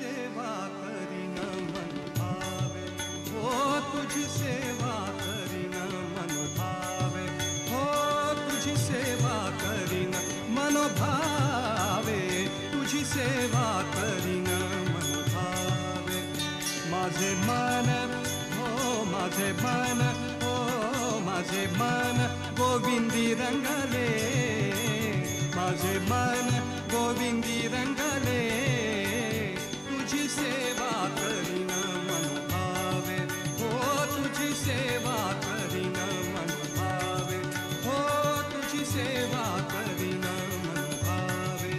सेवा करीन मन भावे, हो तुझी सेवा करीन मन भावे, हो तुझी सेवा करीन मन भावे, तुझी सेवा करीन मन भावे. माझे मन हो माझे मन हो माझे मन गोविंदी रंगले, माझे मन गोविंदी रंगले, तुझी सेवा करीन मन भावे, हो तुझी सेवा करीन मन भावे, हो तुझी सेवा करीन मन भावे.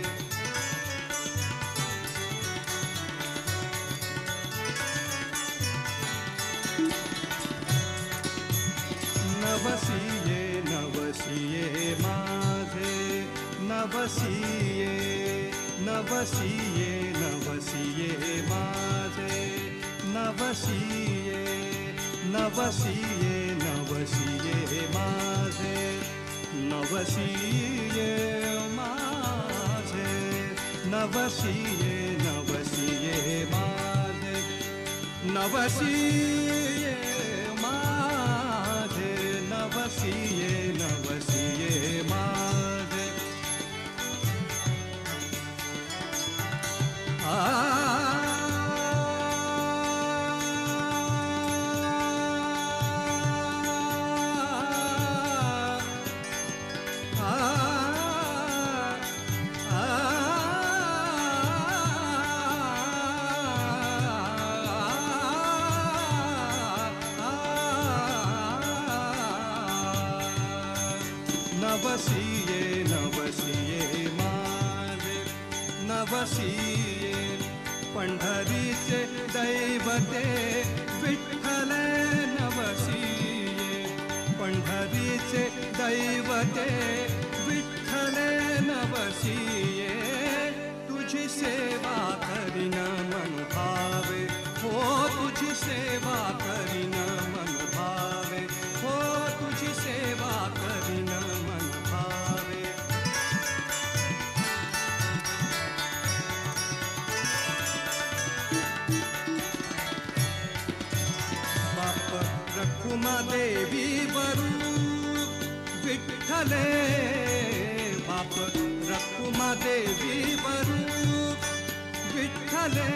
नवसिये नवसिये माझे, नवसिये नवसिये नवसिये माझे, नवसिये नवसिये नवसिये माझे, नवसिये माझे, नवसिये नवसिये माझे, नवसिये माझे, नवसिये नवसिये माझे. नवसिये नवसिये माझे, नवसिये पंढरीचे दैवते विठ्ठल, नवसिये पंढरीचे दैवते विठ्ठल, नवसिये तुझी सेवा करीन मन भावे, हो तुझी सेवा करीन मन भावे, हो तुझी सेवा करीन मन भावे. बाप रखुमा देवी वरू विठ्ठले, बाप रखुमा देवी वरू विठ्ठले,